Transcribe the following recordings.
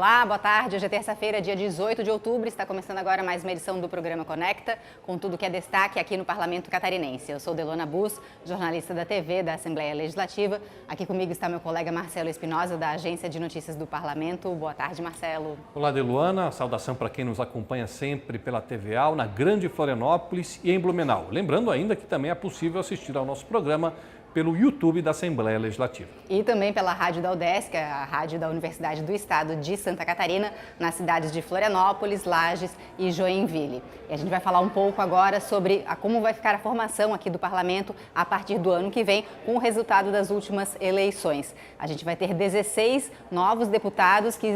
Olá, boa tarde. Hoje é terça-feira, dia 18 de outubro. Está começando agora mais uma edição do programa Conecta, com tudo que é destaque aqui no Parlamento Catarinense. Eu sou Delona Bus, jornalista da TV da Assembleia Legislativa. Aqui comigo está meu colega Marcelo Espinosa, da Agência de Notícias do Parlamento. Boa tarde, Marcelo. Olá, Delona. Saudação para quem nos acompanha sempre pela TVAL, na Grande Florianópolis e em Blumenau. Lembrando ainda que também é possível assistir ao nosso programa pelo YouTube da Assembleia Legislativa. E também pela rádio da UDESC, a rádio da Universidade do Estado de Santa Catarina, nas cidades de Florianópolis, Lages e Joinville. E a gente vai falar um pouco agora sobre como vai ficar a formação aqui do Parlamento a partir do ano que vem, com o resultado das últimas eleições. A gente vai ter 16 novos deputados que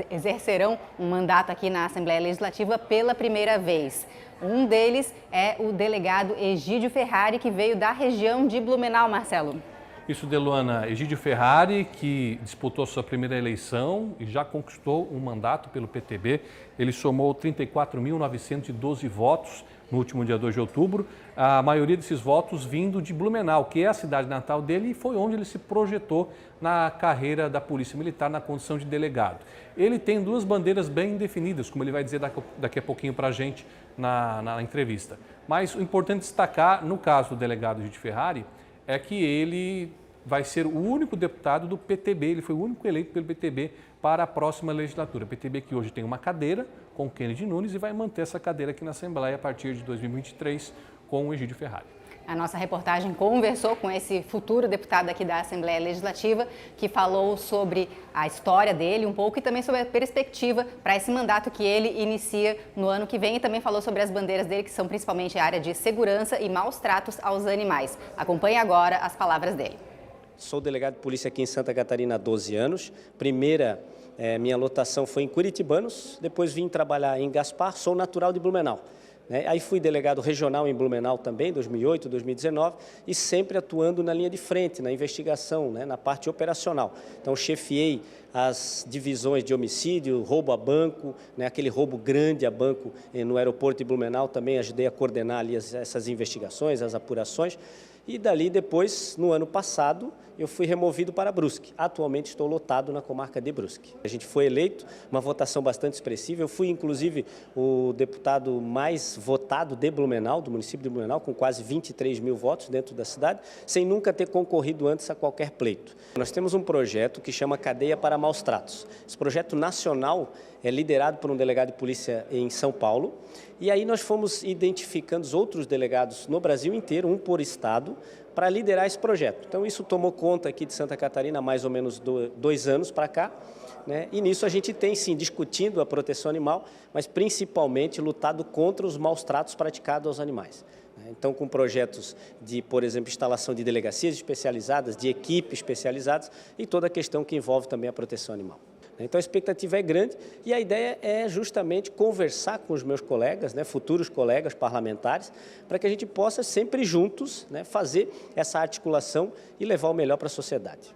exercerão um mandato aqui na Assembleia Legislativa pela primeira vez. Um deles é o delegado Egídio Ferrari, que veio da região de Blumenau, Marcelo. Isso, Delona. Egídio Ferrari, que disputou sua primeira eleição e já conquistou um mandato pelo PTB. Ele somou 34.912 votos no último dia 2 de outubro. A maioria desses votos vindo de Blumenau, que é a cidade natal dele, e foi onde ele se projetou na carreira da Polícia Militar, na condição de delegado. Ele tem duas bandeiras bem definidas, como ele vai dizer daqui a pouquinho para a gente na entrevista. Mas o importante destacar, no caso do delegado Egídio Ferrari, é que ele vai ser o único deputado do PTB, ele foi o único eleito pelo PTB para a próxima legislatura. PTB que hoje tem uma cadeira com o Kennedy Nunes e vai manter essa cadeira aqui na Assembleia a partir de 2023 com o Egídio Ferrari. A nossa reportagem conversou com esse futuro deputado aqui da Assembleia Legislativa, que falou sobre a história dele um pouco e também sobre a perspectiva para esse mandato que ele inicia no ano que vem, e também falou sobre as bandeiras dele, que são principalmente a área de segurança e maus tratos aos animais. Acompanhe agora as palavras dele. Sou delegado de polícia aqui em Santa Catarina há 12 anos. Minha lotação foi em Curitibanos, depois vim trabalhar em Gaspar, sou natural de Blumenau. Aí fui delegado regional em Blumenau também, 2008, 2019, e sempre atuando na linha de frente, na investigação, na parte operacional. Então, chefiei as divisões de homicídio, roubo a banco, aquele roubo grande a banco no aeroporto de Blumenau, também ajudei a coordenar ali essas investigações, as apurações. E dali depois, no ano passado, eu fui removido para Brusque. Atualmente estou lotado na comarca de Brusque. A gente foi eleito, uma votação bastante expressiva. Eu fui, inclusive, o deputado mais votado de Blumenau, do município de Blumenau, com quase 23 mil votos dentro da cidade, sem nunca ter concorrido antes a qualquer pleito. Nós temos um projeto que chama Cadeia para Maus Tratos. Esse projeto nacional é liderado por um delegado de polícia em São Paulo. E aí nós fomos identificando os outros delegados no Brasil inteiro, um por estado, para liderar esse projeto. Então isso tomou conta aqui de Santa Catarina há mais ou menos 2 anos para cá. E nisso a gente tem sim discutido a proteção animal, mas principalmente lutado contra os maus tratos praticados aos animais. Então, com projetos de, por exemplo, instalação de delegacias especializadas, de equipes especializadas e toda a questão que envolve também a proteção animal. Então a expectativa é grande e a ideia é justamente conversar com os meus colegas, futuros colegas parlamentares, para que a gente possa sempre juntos fazer essa articulação e levar o melhor para a sociedade.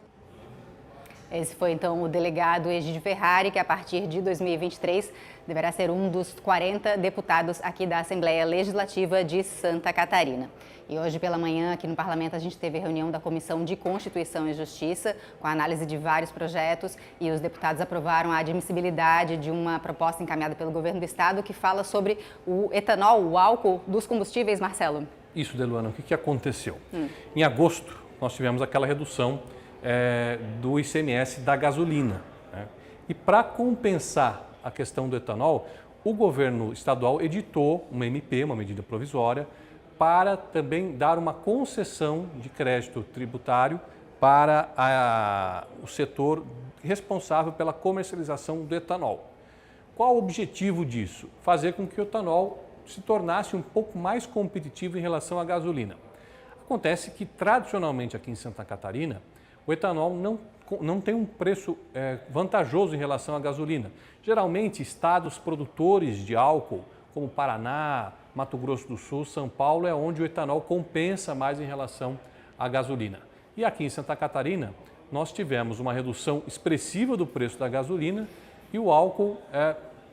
Esse foi então o delegado Egídio Ferrari, que a partir de 2023 deverá ser um dos 40 deputados aqui da Assembleia Legislativa de Santa Catarina. E hoje pela manhã aqui no Parlamento a gente teve reunião da Comissão de Constituição e Justiça com a análise de vários projetos, e os deputados aprovaram a admissibilidade de uma proposta encaminhada pelo governo do estado que fala sobre o etanol, o álcool dos combustíveis, Marcelo. Isso, Delana, o que aconteceu? Em agosto nós tivemos aquela redução do ICMS da gasolina. E para compensar a questão do etanol, o governo estadual editou uma MP, uma medida provisória, para também dar uma concessão de crédito tributário para o setor responsável pela comercialização do etanol. Qual o objetivo disso? Fazer com que o etanol se tornasse um pouco mais competitivo em relação à gasolina. Acontece que, tradicionalmente, aqui em Santa Catarina, o etanol não tem um preço vantajoso em relação à gasolina. Geralmente, estados produtores de álcool, como Paraná, Mato Grosso do Sul, São Paulo, é onde o etanol compensa mais em relação à gasolina. E aqui em Santa Catarina, nós tivemos uma redução expressiva do preço da gasolina e o álcool,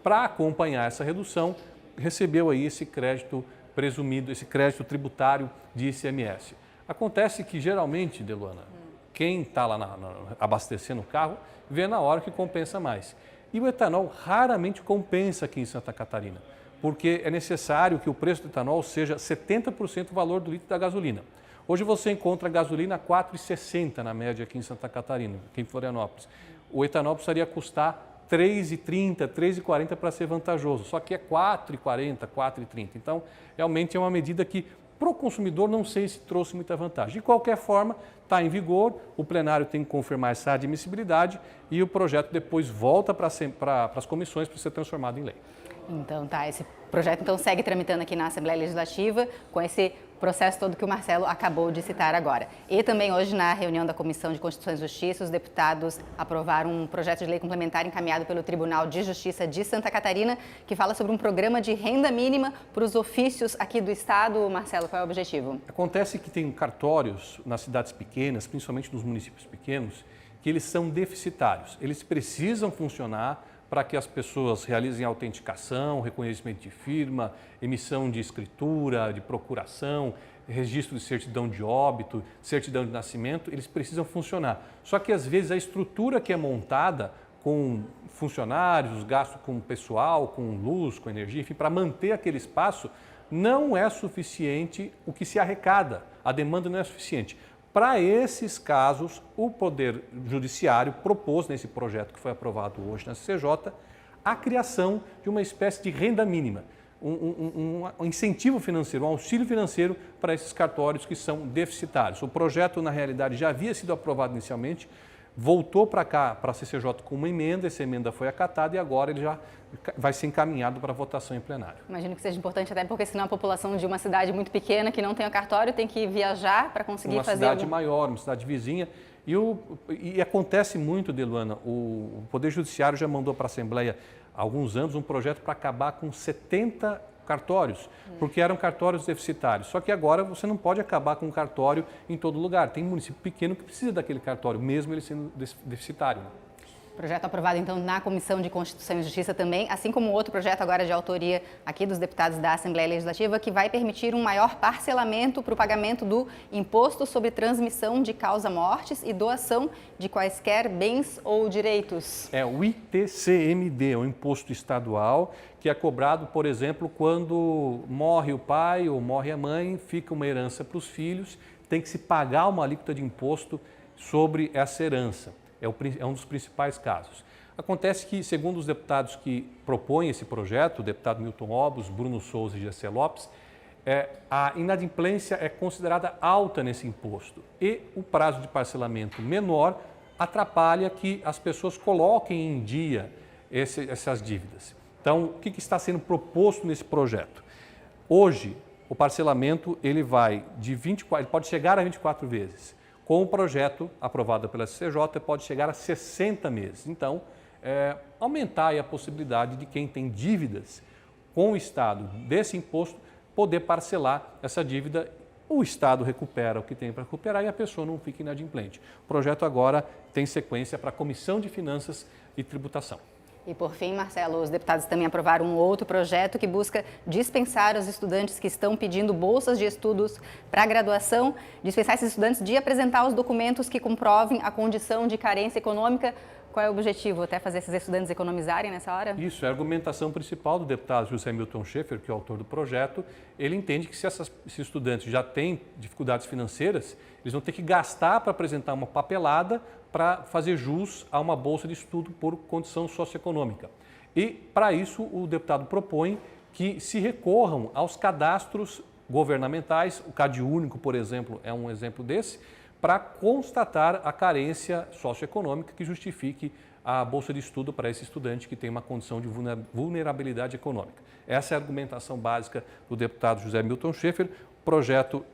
para acompanhar essa redução, recebeu aí esse crédito presumido, esse crédito tributário de ICMS. Acontece que, geralmente, Delana, quem está lá abastecendo o carro, vê na hora que compensa mais. E o etanol raramente compensa aqui em Santa Catarina, porque é necessário que o preço do etanol seja 70% o valor do litro da gasolina. Hoje você encontra a gasolina a R$ 4,60 na média aqui em Santa Catarina, aqui em Florianópolis. O etanol precisaria custar R$ 3,30, R$ 3,40 para ser vantajoso, só que é R$ 4,40, R$ 4,30. Então, realmente é uma medida que, para o consumidor, não sei se trouxe muita vantagem. De qualquer forma, está em vigor, o plenário tem que confirmar essa admissibilidade e o projeto depois volta para as comissões para ser transformado em lei. Então tá, esse projeto então segue tramitando aqui na Assembleia Legislativa com esse processo todo que o Marcelo acabou de citar agora. E também hoje na reunião da Comissão de Constituição e Justiça, os deputados aprovaram um projeto de lei complementar encaminhado pelo Tribunal de Justiça de Santa Catarina, que fala sobre um programa de renda mínima para os ofícios aqui do estado. Marcelo, qual é o objetivo? Acontece que tem cartórios nas cidades pequenas, principalmente nos municípios pequenos, que eles são deficitários. Eles precisam funcionar para que as pessoas realizem autenticação, reconhecimento de firma, emissão de escritura, de procuração, registro de certidão de óbito, certidão de nascimento, eles precisam funcionar. Só que às vezes a estrutura que é montada com funcionários, gasto com pessoal, com luz, com energia, enfim, para manter aquele espaço, não é suficiente o que se arrecada, a demanda não é suficiente. Para esses casos, o Poder Judiciário propôs, nesse projeto que foi aprovado hoje na CCJ, a criação de uma espécie de renda mínima, um incentivo financeiro, um auxílio financeiro para esses cartórios que são deficitários. O projeto, na realidade, já havia sido aprovado inicialmente, voltou para cá, para a CCJ com uma emenda, essa emenda foi acatada e agora ele já vai ser encaminhado para votação em plenário. Imagino que seja importante até porque senão a população de uma cidade muito pequena que não tem o cartório tem que viajar para conseguir fazer uma cidade maior, uma cidade vizinha. E acontece muito, Deluana, o Poder Judiciário já mandou para a Assembleia há alguns anos um projeto para acabar com 70 cartórios, porque eram cartórios deficitários. Só que agora você não pode acabar com um cartório em todo lugar. Tem município pequeno que precisa daquele cartório, mesmo ele sendo deficitário. Projeto aprovado, então, na Comissão de Constituição e Justiça também, assim como outro projeto agora de autoria aqui dos deputados da Assembleia Legislativa, que vai permitir um maior parcelamento para o pagamento do Imposto sobre Transmissão de Causa-Mortes e doação de quaisquer bens ou direitos. É o ITCMD, o imposto estadual, que é cobrado, por exemplo, quando morre o pai ou morre a mãe, fica uma herança para os filhos, tem que se pagar uma alíquota de imposto sobre essa herança. É um dos principais casos. Acontece que, segundo os deputados que propõem esse projeto, o deputado Milton Obos, Bruno Souza e Gessé Lopes, a inadimplência é considerada alta nesse imposto e o prazo de parcelamento menor atrapalha que as pessoas coloquem em dia essas dívidas. Então, o que está sendo proposto nesse projeto? Hoje, o parcelamento ele pode chegar a 24 vezes. Com o projeto aprovado pela CCJ, pode chegar a 60 meses. Então, aumentar a possibilidade de quem tem dívidas com o Estado desse imposto poder parcelar essa dívida. O Estado recupera o que tem para recuperar e a pessoa não fica inadimplente. O projeto agora tem sequência para a Comissão de Finanças e Tributação. E por fim, Marcelo, os deputados também aprovaram um outro projeto que busca dispensar os estudantes que estão pedindo bolsas de estudos para graduação, dispensar esses estudantes de apresentar os documentos que comprovem a condição de carência econômica. Qual é o objetivo? Até fazer esses estudantes economizarem nessa hora? Isso, é a argumentação principal do deputado José Milton Schaeffer, que é o autor do projeto. Ele entende que se esses estudantes já têm dificuldades financeiras, eles vão ter que gastar para apresentar uma papelada para fazer jus a uma bolsa de estudo por condição socioeconômica. E, para isso, o deputado propõe que se recorram aos cadastros governamentais, o CadÚnico, por exemplo, é um exemplo desse, para constatar a carência socioeconômica que justifique a bolsa de estudo para esse estudante que tem uma condição de vulnerabilidade econômica. Essa é a argumentação básica do deputado José Milton Schaeffer. O projeto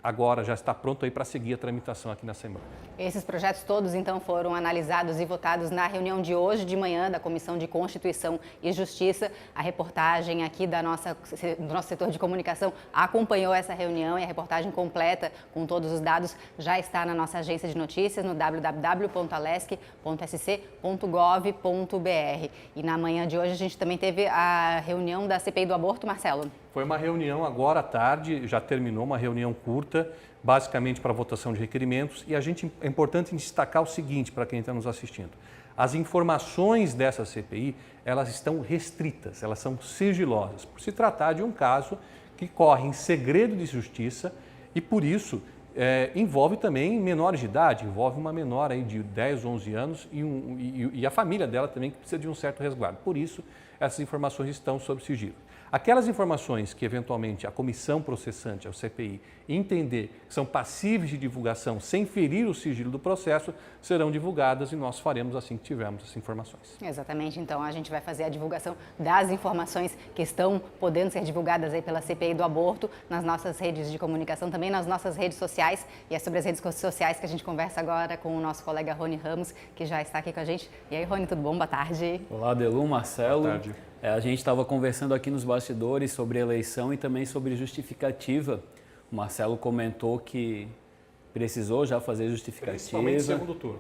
agora já está pronto aí para seguir a tramitação aqui na Assembleia. Esses projetos todos, então, foram analisados e votados na reunião de hoje de manhã da Comissão de Constituição e Justiça. A reportagem aqui do nosso setor de comunicação acompanhou essa reunião e a reportagem completa com todos os dados já está na nossa agência de notícias no www.alesc.sc.gov.br. E na manhã de hoje a gente também teve a reunião da CPI do aborto, Marcelo. Foi uma reunião agora à tarde, já terminou, uma reunião curta, basicamente para votação de requerimentos. E é importante destacar o seguinte para quem está nos assistindo. As informações dessa CPI, elas estão restritas, elas são sigilosas, por se tratar de um caso que corre em segredo de justiça e, por isso, envolve também menores de idade, envolve uma menor aí de 10, 11 anos e a família dela também que precisa de um certo resguardo. Por isso, essas informações estão sob sigilo. Aquelas informações que, eventualmente, a comissão processante, a CPI, entender que são passíveis de divulgação sem ferir o sigilo do processo, serão divulgadas e nós faremos assim que tivermos essas informações. Exatamente, então a gente vai fazer a divulgação das informações que estão podendo ser divulgadas aí pela CPI do aborto nas nossas redes de comunicação, também nas nossas redes sociais. E é sobre as redes sociais que a gente conversa agora com o nosso colega Rony Ramos, que já está aqui com a gente. E aí, Rony, tudo bom? Boa tarde. Olá, Delu, Marcelo. Boa tarde. A gente estava conversando aqui nos bastidores sobre eleição e também sobre justificativa. O Marcelo comentou que precisou já fazer justificativa. Principalmente segundo turno.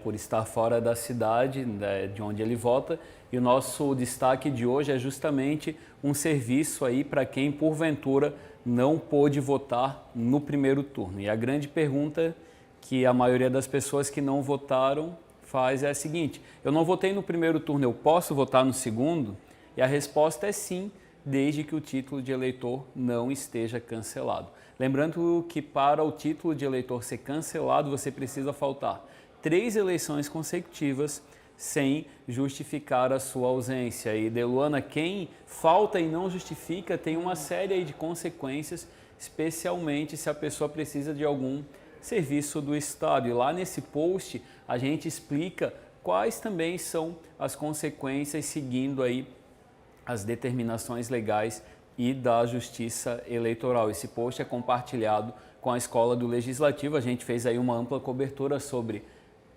Por estar fora da cidade, de onde ele vota. E o nosso destaque de hoje é justamente um serviço aí para quem, porventura, não pôde votar no primeiro turno. E a grande pergunta que a maioria das pessoas que não votaram faz é a seguinte: eu não votei no primeiro turno, eu posso votar no segundo? E a resposta é sim, desde que o título de eleitor não esteja cancelado. Lembrando que para o título de eleitor ser cancelado, você precisa faltar 3 eleições consecutivas sem justificar a sua ausência. E, Deluana, quem falta e não justifica tem uma série aí de consequências, especialmente se a pessoa precisa de algum serviço do Estado. E lá nesse post a gente explica quais também são as consequências seguindo aí as determinações legais e da Justiça Eleitoral. Esse post é compartilhado com a Escola do Legislativo. A gente fez aí uma ampla cobertura sobre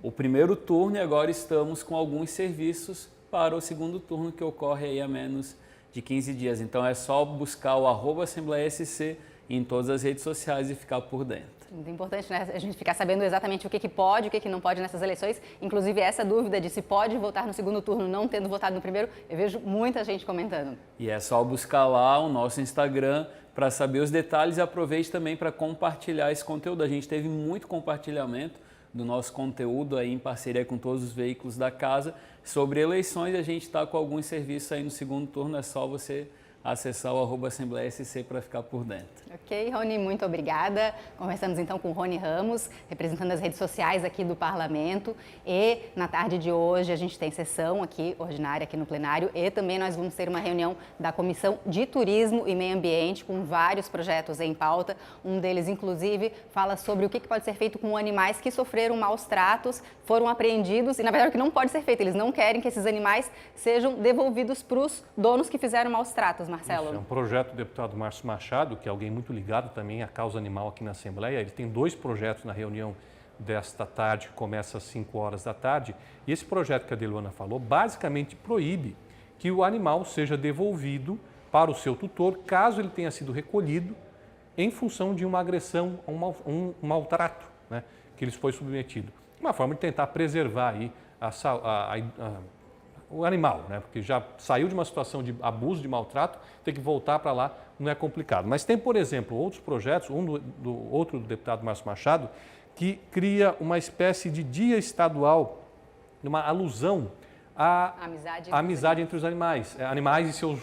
o primeiro turno e agora estamos com alguns serviços para o segundo turno que ocorre aí a menos de 15 dias. Então é só buscar o @AssembleiaSC em todas as redes sociais e ficar por dentro. Muito importante, né? A gente ficar sabendo exatamente o que pode, o que não pode nessas eleições. Inclusive, essa dúvida de se pode votar no segundo turno não tendo votado no primeiro, eu vejo muita gente comentando. E é só buscar lá o nosso Instagram para saber os detalhes e aproveite também para compartilhar esse conteúdo. A gente teve muito compartilhamento do nosso conteúdo aí em parceria com todos os veículos da casa sobre eleições. A gente está com alguns serviços aí no segundo turno, é só você acessar o @AssembleiaSC para ficar por dentro. Ok, Rony, muito obrigada. Conversamos então com o Rony Ramos, representando as redes sociais aqui do Parlamento. E na tarde de hoje a gente tem sessão aqui, ordinária aqui no plenário, e também nós vamos ter uma reunião da Comissão de Turismo e Meio Ambiente com vários projetos em pauta. Um deles, inclusive, fala sobre o que pode ser feito com animais que sofreram maus tratos, foram apreendidos e, na verdade, o que não pode ser feito. Eles não querem que esses animais sejam devolvidos para os donos que fizeram maus tratos. Marcelo. Isso, é um projeto do deputado Márcio Machado, que é alguém muito ligado também à causa animal aqui na Assembleia. Ele tem 2 projetos na reunião desta tarde, que começa às 5 horas da tarde. E esse projeto que a Deluana falou, basicamente proíbe que o animal seja devolvido para o seu tutor, caso ele tenha sido recolhido em função de uma agressão, um maltrato, né, que ele foi submetido. Uma forma de tentar preservar aí o animal, né? Porque já saiu de uma situação de abuso, de maltrato, ter que voltar para lá não é complicado. Mas tem, por exemplo, outros projetos, outro do deputado Márcio Machado, que cria uma espécie de dia estadual, uma alusão à amizade entre os animais e seus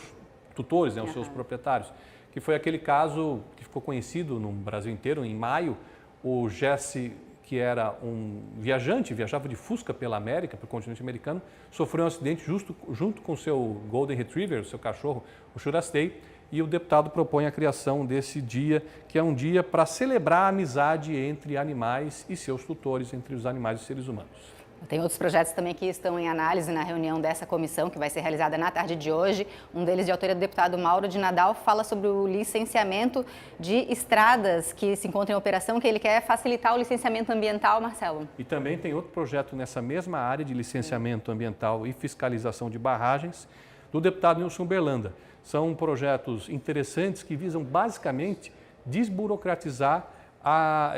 tutores, né, os seus proprietários, que foi aquele caso que ficou conhecido no Brasil inteiro, em maio, o Jesse, que era um viajante, viajava de Fusca pela América, pelo continente americano, sofreu um acidente junto com o seu Golden Retriever, o seu cachorro, o Shurastei, e o deputado propõe a criação desse dia, que é um dia para celebrar a amizade entre animais e seus tutores, entre os animais e os seres humanos. Tem outros projetos também que estão em análise na reunião dessa comissão, que vai ser realizada na tarde de hoje. Um deles, de autoria do deputado Mauro de Nadal, fala sobre o licenciamento de estradas que se encontram em operação, que ele quer facilitar o licenciamento ambiental, Marcelo. E também tem outro projeto nessa mesma área de licenciamento ambiental e fiscalização de barragens, do deputado Nilson Berlanda. São projetos interessantes que visam basicamente desburocratizar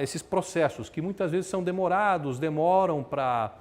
esses processos, que muitas vezes são demoram para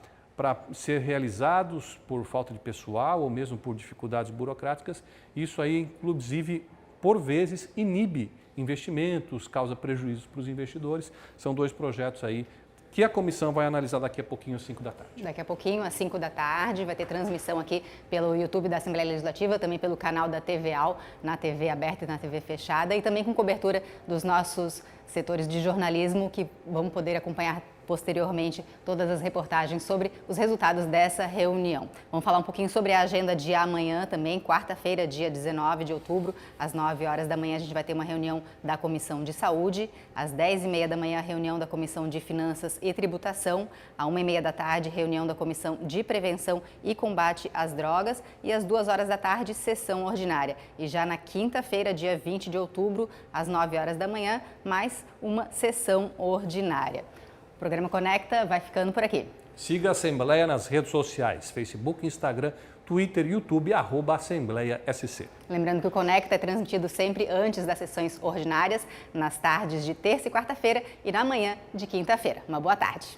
ser realizados por falta de pessoal ou mesmo por dificuldades burocráticas. Isso aí, inclusive, por vezes, inibe investimentos, causa prejuízos para os investidores. São 2 projetos aí que a comissão vai analisar daqui a pouquinho, às 5 da tarde. Daqui a pouquinho, às 5 da tarde, vai ter transmissão aqui pelo YouTube da Assembleia Legislativa, também pelo canal da TVAL, na TV aberta e na TV fechada, e também com cobertura dos nossos setores de jornalismo, que vão poder acompanhar posteriormente todas as reportagens sobre os resultados dessa reunião. Vamos falar um pouquinho sobre a agenda de amanhã também, quarta-feira, dia 19 de outubro, às 9 horas da manhã a gente vai ter uma reunião da Comissão de Saúde, às 10h30 da manhã a reunião da Comissão de Finanças e Tributação, às 1h30 da tarde reunião da Comissão de Prevenção e Combate às Drogas e às 2 horas da tarde sessão ordinária. E já na quinta-feira, dia 20 de outubro, às 9 horas da manhã, mais uma sessão ordinária. O programa Conecta vai ficando por aqui. Siga a Assembleia nas redes sociais, Facebook, Instagram, Twitter, YouTube, @AssembleiaSC. Lembrando que o Conecta é transmitido sempre antes das sessões ordinárias, nas tardes de terça e quarta-feira e na manhã de quinta-feira. Uma boa tarde.